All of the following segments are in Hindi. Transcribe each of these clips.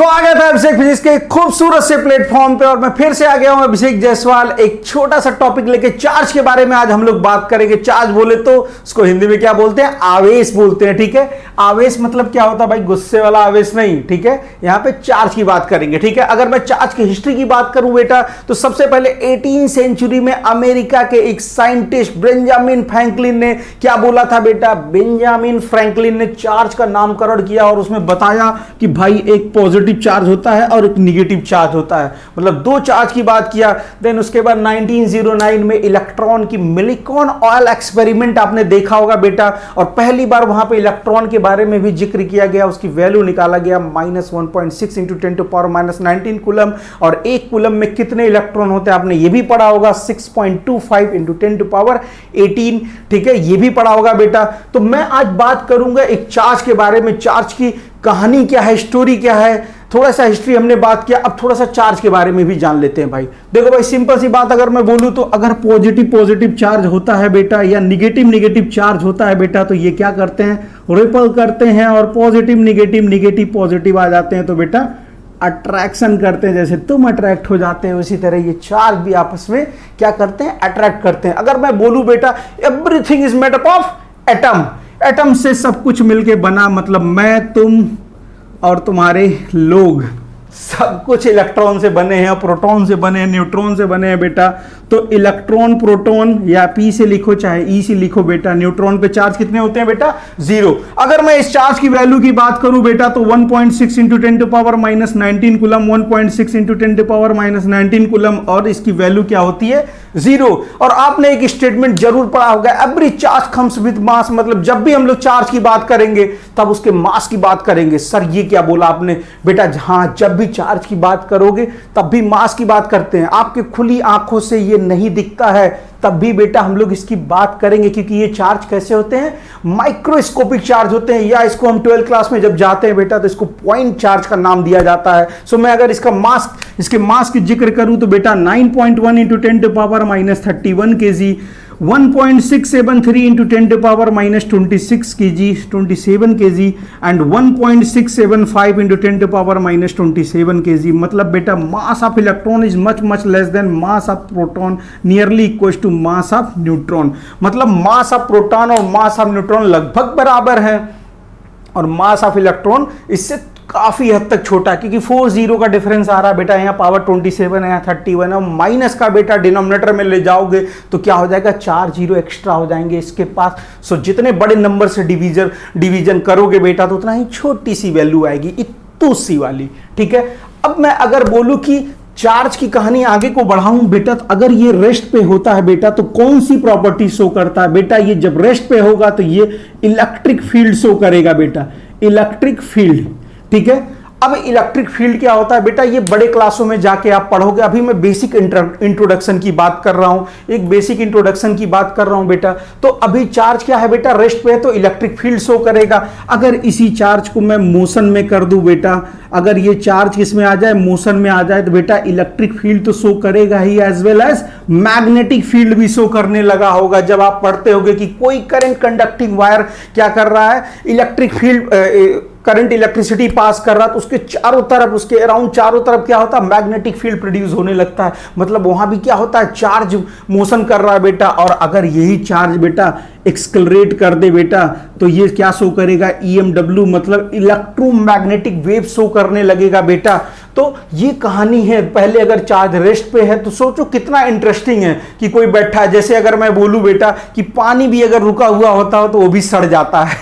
स्वागत है अभिषेक फिजिक्स के खूबसूरत से प्लेटफॉर्म पे और मैं फिर से आ गया हूं अभिषेक जायसवाल एक छोटा सा टॉपिक लेके। चार्ज के बारे में आज हम लोग बात करेंगे। चार्ज बोले तो उसको हिंदी में क्या बोलते हैं? आवेश बोलते हैं। ठीक है, आवेश मतलब क्या होता है भाई? गुस्से वाला आवेश नहीं। ठीक है, यहां पे चार्ज की बात करेंगे। ठीक है, अगर मैं चार्ज की हिस्ट्री की बात करूं बेटा तो सबसे पहले 18 सेंचुरी में अमेरिका के एक साइंटिस्ट बेंजामिन फ्रैंकलिन ने क्या बोला था बेटा? बेंजामिन फ्रैंकलिन ने चार्ज का नामकरण किया और उसमें बताया कि भाई एक पॉजिटिव चार्ज होता है और एक निगेटिव चार्ज होता है, मतलब दो चार्ज की बात किया। देन उसके बाद 1909 में इलेक्ट्रॉन की मिलिकॉन ऑयल एक्सपेरिमेंट आपने देखा होगा बेटा, और पहली बार वहां पे इलेक्ट्रॉन के बारे में भी जिक्र किया गया। उसकी वैल्यू निकाला गया -1.6 × 10⁻⁻19 कूलम, और एक कूलम में कितने इलेक्ट्रॉन होते हैं आपने ये भी पढ़ा होगा, 6.25 × 10⁻18। ठीक है, ये भी पढ़ा होगा बेटा। तो मैं आज बात करूंगा एक चार्ज के बारे में, चार्ज की कहानी क्या है, स्टोरी क्या है। थोड़ा सा हिस्ट्री हमने बात किया, अब थोड़ा सा चार्ज के बारे में भी जान लेते हैं भाई। देखो भाई, सिंपल सी बात अगर मैं बोलूं तो अगर पॉजिटिव चार्ज होता है बेटा या निगेटिव चार्ज होता है बेटा, तो ये क्या करते हैं? रिपल करते हैं, और पॉजिटिव पॉजिटिव आ जाते हैं तो बेटा अट्रैक्शन करते हैं। जैसे तुम अट्रैक्ट हो जाते हैं उसी तरह ये चार्ज भी आपस में क्या करते हैं? अट्रैक्ट करते हैं। अगर मैं बोलूं बेटा everything is made up of atom, atom से सब कुछ मिलके बना, मतलब मैं, तुम और तुम्हारे लोग सब कुछ इलेक्ट्रॉन से बने हैं, प्रोटॉन से बने हैं, न्यूट्रॉन से बने हैं बेटा। तो इलेक्ट्रॉन प्रोटॉन या P से लिखो चाहे E से लिखो बेटा, न्यूट्रॉन पे चार्ज कितने होते हैं बेटा? 0। अगर मैं इस चार्ज की वैल्यू की बात करूं बेटा तो 1.6 × 10⁻⁻19 कूलम, 1.6 × 10⁻⁻19 कूलम, और इसकी वैल्यू क्या होती है? 0। और आपने एक स्टेटमेंट जरूर पढ़ा होगा, every charge comes with mass, मतलब जब भी हम लोग चार्ज की बात करेंगे तब उसके मास की बात करेंगे। सर ये क्या बोला आपने? बेटा हाँ, जब भी चार्ज की बात करोगे तब भी मास की बात करते हैं। आपके खुली आंखों से ये नहीं दिखता है तब भी बेटा हम लोग इसकी बात करेंगे, क्योंकि ये चार्ज कैसे होते हैं? माइक्रोस्कोपिक चार्ज होते हैं, या इसको हम 12th क्लास में जब जाते हैं बेटा तो इसको पॉइंट चार्ज का नाम दिया जाता है। सो मैं अगर इसके मास की जिक्र करूं तो बेटा 9.1 × 10⁻31 kg, 1.673 × 10⁻26 kg, 27 kg, and 1.675 × 10⁻27 kg। मतलब बेटा mass of electron is much less than mass of proton, nearly equal to mass of neutron. मतलब मास ऑफ प्रोटॉन और मास ऑफ न्यूट्रॉन लगभग बराबर है, और मास ऑफ इलेक्ट्रॉन इससे काफी हद तक छोटा, क्योंकि 4 0 का डिफरेंस आ रहा है बेटा। यहाँ पावर 27 है, यहाँ 31 है, माइनस का बेटा डिनोमिनेटर में ले जाओगे तो क्या हो जाएगा? 4 0 एक्स्ट्रा हो जाएंगे इसके पास। सो जितने बड़े नंबर से डिवीजन करोगे बेटा तो उतना ही छोटी सी वैल्यू आएगी, इतनी सी वाली। ठीक है, अब मैं अगर बोलूं कि चार्ज की कहानी आगे को बढ़ाऊं बेटा, तो अगर ये रेस्ट पे होता है बेटा तो कौन सी प्रॉपर्टी शो करता है बेटा? ये जब रेस्ट पे होगा तो ये इलेक्ट्रिक फील्ड शो करेगा बेटा, इलेक्ट्रिक फील्ड। ठीक है, अब इलेक्ट्रिक फील्ड क्या होता है बेटा? ये बड़े क्लासों में जाके आप पढ़ोगे। अभी मैं बेसिक इंट्रोडक्शन की बात कर रहा हूं, एक बेसिक इंट्रोडक्शन की बात कर रहा हूं बेटा। तो अभी चार्ज क्या है बेटा? रेस्ट पे है तो इलेक्ट्रिक फील्ड शो करेगा। अगर इसी चार्ज को मैं मोशन में कर दूं बेटा, अगर ये चार्ज किसमें आ जाए? मोशन में आ जाए, तो बेटा इलेक्ट्रिक फील्ड तो शो करेगा ही, as well as magnetic field भी शो करने लगा होगा। जब आप पढ़ते होगे कि कोई करंट कंडक्टिंग वायर क्या कर रहा है? Electric field, current electricity pass कर रहा, तो उसके चारों तरफ, उसके अराउंड चारों तरफ क्या होता है? मैग्नेटिक फील्ड प्रोड्यूस होने लगता है। मतलब वहां भी क्या होता है? चार्ज मोशन कर रहा है बेटा, और अगर यही चार्ज बेटा एक्सलरेट कर दे बेटा तो ये क्या शो करेगा? EMW, मतलब इलेक्ट्रोमैग्नेटिक वेव शो करने लगेगा बेटा। तो ये कहानी है। पहले अगर चार्ज रेस्ट पे है तो सोचो कितना इंटरेस्टिंग है कि कोई बैठा है। जैसे अगर मैं बोलूं बेटा कि पानी भी अगर रुका हुआ होता हो तो वो भी सड़ जाता है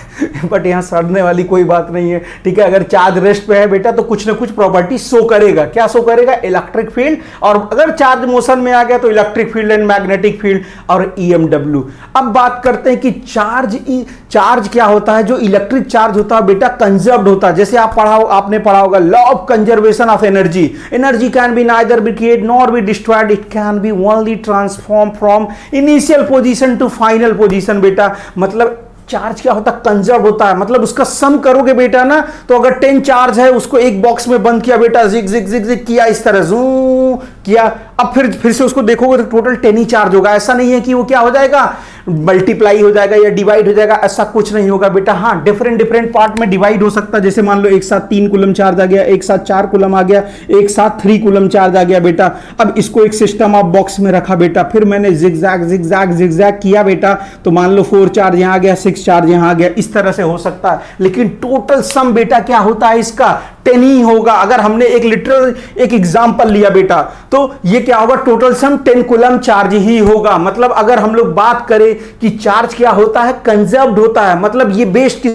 बट यहाँ सड़ने वाली कोई बात नहीं है। ठीक है, अगर चार्ज रेस्ट पे है बेटा तो कुछ ना कुछ प्रॉपर्टी शो करेगा। क्या शो करेगा? Electric field. और अगर चार्ज मोशन में आ गया तो electric field and magnetic field और EMW। अब बात करते हैं कि चार्ज क्या होता है? जो इलेक्ट्रिक चार्ज होता है बेटा कंजर्व्ड होता है। जैसे आपने पढ़ा होगा law of conservation of energy. Energy can be neither be created nor be destroyed, it can be only transform from initial position to final position बेटा। मतलब चार्ज क्या होता है? कंजर्व होता है। मतलब उसका सम करोगे बेटा ना, तो अगर 10 चार्ज है उसको एक बॉक्स में बंद किया बेटा, जिग जिग जिग जिग किया इस तरह, जू किया, अब फिर से उसको देखोगे तो टोटल 10 ही चार्ज होगा। ऐसा नहीं है कि वो क्या हो जाएगा, मल्टीप्लाई हो जाएगा या डिवाइड हो जाएगा, ऐसा कुछ नहीं होगा बेटा। हाँ, डिफरेंट डिफरेंट पार्ट में डिवाइड हो सकता है। जैसे मान लो एक साथ 3 कूलम चार्ज आ गया, एक साथ 4 कूलम आ गया, एक साथ 3 कूलम चार्ज आ गया बेटा। अब इसको एक सिस्टम ऑफ बॉक्स में रखा बेटा, फिर मैंने जिगजैग किया बेटा, तो मान लो 4 चार्ज यहां आ गया, 6 चार्ज यहां आ गया, इस तरह से हो सकता है। लेकिन टोटल सम बेटा क्या होता है इसका, 10 ही होगा। अगर हमने एक लिटरल एक एग्जांपल लिया बेटा, तो ये क्या होगा, टोटल सम 10 कूलम चार्ज ही होगा। मतलब अगर हम लोग बात करें कि चार्ज क्या होता है, कंजर्व्ड होता है, मतलब ये बेस्ड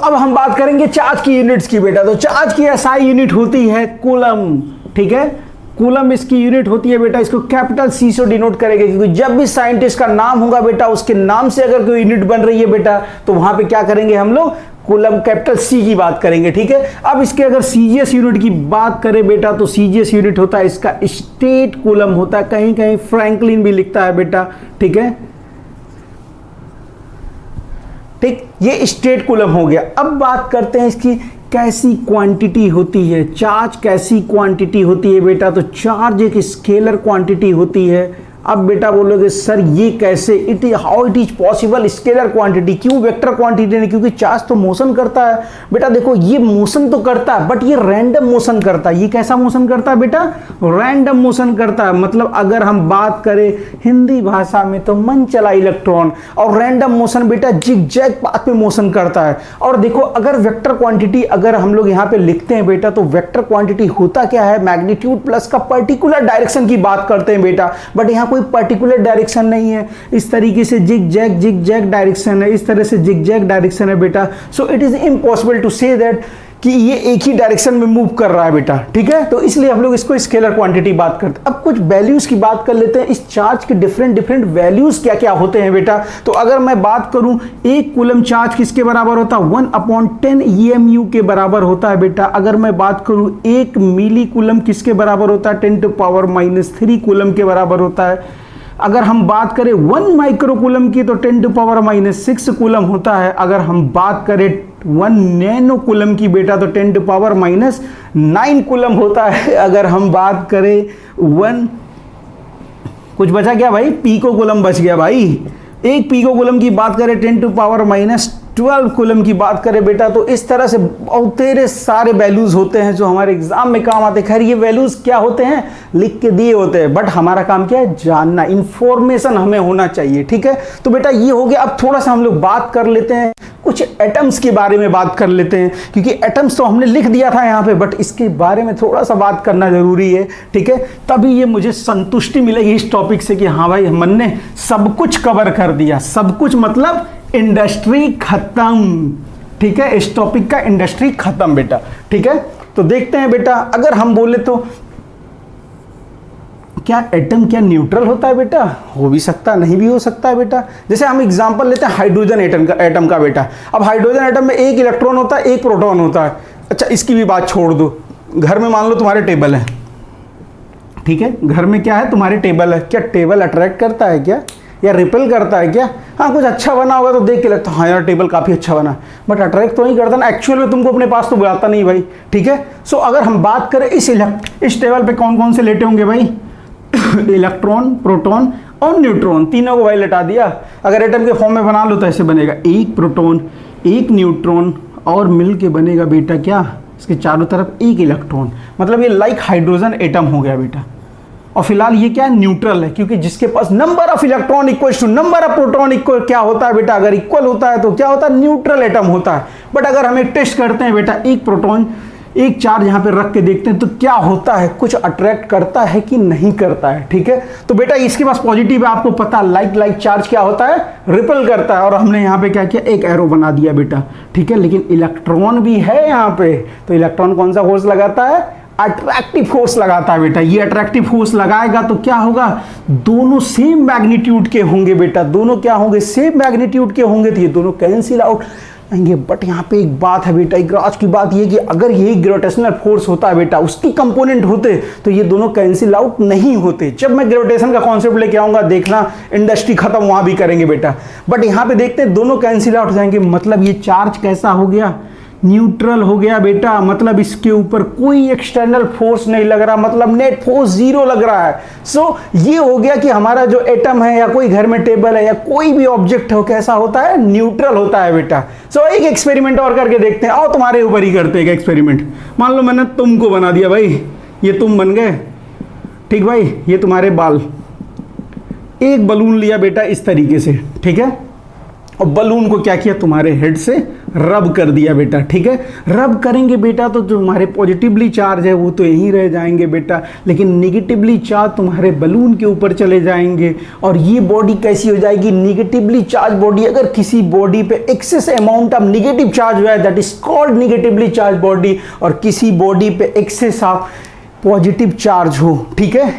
अब हम बात करेंगे चार्ज की यूनिट्स की बेटा। तो चार्ज की एसआई यूनिट होती है कूलम, ठीक है, कूलम इसकी यूनिट होती है बेटा। इसको कैपिटल सी से डिनोट करेंगे, क्योंकि जब भी साइंटिस्ट का नाम होगा बेटा, उसके नाम से अगर कोई यूनिट बन रही है बेटा, तो वहां पे क्या करेंगे हम लोग, कूलम कैपिटल सी की बात करेंगे, ठीक है। अब इसके अगर सीजीएस यूनिट की बात करें बेटा, तो सीजीएस यूनिट होता है इसका स्टेट कूलम होता है, कहीं कहीं फ्रैंकलिन भी लिखता है बेटा, ठीक है, ठीक, ये स्टेट कूलम हो गया। अब बात करते हैं इसकी कैसी क्वांटिटी होती है, चार्ज कैसी क्वांटिटी होती है बेटा। तो चार्ज एक स्केलर क्वांटिटी होती है। अब बेटा बोलोगे सर ये कैसे, it is how it is possible scalar quantity, क्यों वेक्टर क्वांटिटी नहीं, क्योंकि चार्ज तो मोशन करता है बेटा। देखो ये मोशन तो करता है, बट ये रैंडम मोशन करता है। ये कैसा मोशन करता है बेटा, रैंडम मोशन करता है। मतलब अगर हम बात करें हिंदी भाषा में तो मन चला इलेक्ट्रॉन, और रैंडम मोशन बेटा जिग-जैग पाथ में मोशन करता है। और देखो अगर वेक्टर क्वांटिटी अगर हम लोग यहाँ पे लिखते हैं बेटा, तो वेक्टर क्वांटिटी होता क्या है, मैग्नीट्यूड प्लस का पर्टिकुलर डायरेक्शन की बात करते हैं बेटा, बट यहाँ कोई पर्टिकुलर डायरेक्शन नहीं है। इस तरीके से जिग जैग डायरेक्शन है, इस तरह से जिग जैग डायरेक्शन है बेटा। So it is impossible to say that कि ये एक ही डायरेक्शन में मूव कर रहा है बेटा, ठीक है। तो इसलिए हम लोग इसको स्केलर क्वांटिटी बात करते हैं। अब कुछ वैल्यूज की बात कर लेते हैं, इस चार्ज के डिफरेंट वैल्यूज क्या क्या होते हैं बेटा। तो अगर मैं बात करूं, एक कूलम चार्ज किसके बराबर होता है, 1/10 EMU के बराबर होता है बेटा। अगर मैं बात करूं, 1 मिली कूलम किसके बराबर होता है, 10⁻³ कूलम के बराबर होता है। अगर हम बात करें 1 माइक्रो कूलम की, तो 10⁻6 कूलम होता है। अगर हम बात करें 1 नैनो कूलम की बेटा, तो 10⁻9 कूलम होता है। अगर हम बात करें 1 कुछ बचा क्या भाई, पीको कूलम बच गया भाई। 1 पीको कूलम की बात करें, 10⁻12 कूलम की बात करें बेटा। तो इस तरह से बहुत तेरे सारे वैल्यूज होते हैं जो हमारे एग्जाम में काम आते हैं। खैर ये वैल्यूज क्या होते हैं, लिख के दिए होते हैं, बट हमारा काम क्या है, जानना, इंफॉर्मेशन हमें होना चाहिए, ठीक है। तो बेटा ये हो गया। अब थोड़ा सा हम लोग बात कर लेते हैं, कुछ एटम्स के बारे में बात कर लेते हैं, क्योंकि एटम्स तो हमने लिख दिया था यहाँ पे, बट इसके बारे में थोड़ा सा बात करना जरूरी है, ठीक है। तभी ये मुझे संतुष्टि मिलेगी इस टॉपिक से कि हाँ भाई मन ने सब कुछ कवर कर दिया। सब कुछ मतलब इंडस्ट्री खत्म, ठीक है, इस टॉपिक का इंडस्ट्री खत्म बेटा, ठीक है। तो देखते हैं बेटा, अगर हम बोले तो क्या एटम क्या न्यूट्रल होता है बेटा, हो भी सकता नहीं भी हो सकता है बेटा। जैसे हम एग्जांपल लेते हैं हाइड्रोजन एटम का बेटा। अब हाइड्रोजन एटम में 1 इलेक्ट्रॉन होता है, 1 प्रोटॉन होता है। अच्छा इसकी भी बात छोड़ दो, घर में मान लो तुम्हारे टेबल है, ठीक है, घर में क्या है, तुम्हारे टेबल है। क्या टेबल अट्रैक्ट करता है क्या, या रिपेल करता है क्या? हाँ कुछ अच्छा बना होगा तो देख के लगता है हाँ यार टेबल काफ़ी अच्छा बना, बट अट्रैक्ट तो नहीं करता ना, एक्चुअल में तुमको अपने पास तो बुलाता नहीं भाई, ठीक है। सो अगर हम बात करें इस टेबल पे कौन कौन से लेटे होंगे भाई, इलेक्ट्रॉन, प्रोटॉन और न्यूट्रॉन, तीनों को भाई लेटा दिया। अगर एटम के फॉर्म में बना लो तो ऐसे बनेगा, 1 प्रोटॉन 1 न्यूट्रॉन और मिल के बनेगा बेटा क्या, इसके चारों तरफ 1 इलेक्ट्रॉन। मतलब ये लाइक हाइड्रोजन एटम हो गया बेटा। और फिलहाल ये क्या है, न्यूट्रल है, क्योंकि जिसके पास number of electron equal to number of proton equal क्या होता है बेटा, अगर इक्वल होता है तो क्या होता है, न्यूट्रल एटम होता है। बट अगर हम एक टेस्ट करते हैं बेटा, 1 प्रोटॉन 1 चार्ज यहाँ पे रख के देखते हैं तो क्या होता है, कुछ अट्रैक्ट करता है कि नहीं करता है, ठीक है। तो बेटा इसके पास पॉजिटिव है, आपको पता, लाइक चार्ज क्या होता है, रिपल करता है। और हमने यहाँ पे क्या किया, एक एरो बना दिया बेटा, ठीक है। लेकिन इलेक्ट्रॉन भी है यहाँ पे, तो इलेक्ट्रॉन कौन सा फोर्स लगाता है, अट्रैक्टिव फोर्स लगाता है बेटा। ये अट्रैक्टिव फोर्स लगाएगा तो क्या होगा, दोनों सेम मैग्नीट्यूड के होंगे बेटा, दोनों क्या होंगे, सेम मैग्नीट्यूड के होंगे, तो ये दोनों कैंसिल आउट। आएंगे। बट यहाँ पे एक बात है बेटा, एक राज की बात ये कि अगर यही ग्रेविटेशनल फोर्स होता है बेटा, उसकी कंपोनेंट होते तो ये दोनों कैंसिल आउट नहीं होते। जब मैं ग्रेविटेशन का कॉन्सेप्ट लेके आऊंगा देखना, इंडस्ट्री खत्म वहां भी करेंगे बेटा। बट यहाँ पे देखते हैं दोनों कैंसिल आउट हो जाएंगे, मतलब ये चार्ज कैसा हो गया, न्यूट्रल हो गया बेटा। मतलब इसके ऊपर कोई एक्सटर्नल फोर्स नहीं लग रहा, मतलब नेट फोर्स जीरो लग रहा है। सो ये हो गया कि हमारा जो एटम है या कोई घर में टेबल है या कोई भी ऑब्जेक्ट हो, कैसा होता है, न्यूट्रल होता है बेटा। सो एक एक्सपेरिमेंट और करके देखते हैं। आओ तुम्हारे ऊपर ही करते हैं एक एक्सपेरिमेंट। मान लो मैंने तुमको बना दिया भाई, ये तुम बन गए, ठीक भाई, ये तुम्हारे बाल। एक बलून लिया बेटा इस तरीके से, ठीक है, और बलून को क्या किया, तुम्हारे हेड से रब कर दिया बेटा, ठीक है। रब करेंगे बेटा तो जो हमारे पॉजिटिवली चार्ज है वो तो यहीं रह जाएंगे बेटा, लेकिन निगेटिवली चार्ज तुम्हारे बलून के ऊपर चले जाएंगे। और ये बॉडी कैसी हो जाएगी, निगेटिवली चार्ज बॉडी। अगर किसी बॉडी पे access amount of negative charge हुआ है, that is called negatively charge body. और किसी बॉडी पे एक्सेस ऑफ पॉजिटिव चार्ज हो, ठीक है,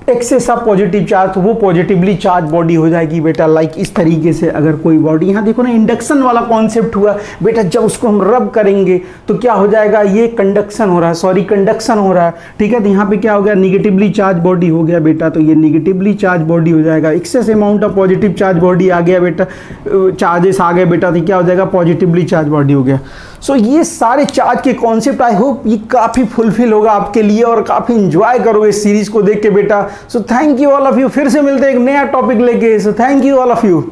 एक्सेस ऑफ पॉजिटिव चार्ज, तो वो पॉजिटिवली चार्ज बॉडी हो जाएगी बेटा। लाइक इस तरीके से अगर कोई बॉडी, यहाँ देखो ना इंडक्शन वाला कॉन्सेप्ट हुआ बेटा, जब उसको हम रब करेंगे तो क्या हो जाएगा, ये कंडक्शन हो रहा है, सॉरी कंडक्शन हो रहा है, ठीक है। तो यहाँ पे क्या हो गया, निगेटिवली चार्ज बॉडी हो गया बेटा, तो ये निगेटिवली चार्ज बॉडी हो जाएगा। Excess amount of positive charge body आ गया बेटा, चार्जेस आ गए बेटा, तो क्या हो जाएगा, पॉजिटिवली चार्ज बॉडी हो गया। सो ये सारे चार्ज के कॉन्सेप्ट आई होप ये काफ़ी फुलफिल होगा आपके लिए और काफ़ी इंजॉय करोगे इस सीरीज को देख के बेटा। So thank you all of you. फिर से मिलते हैं एक नया टॉपिक लेके। So thank you all of you.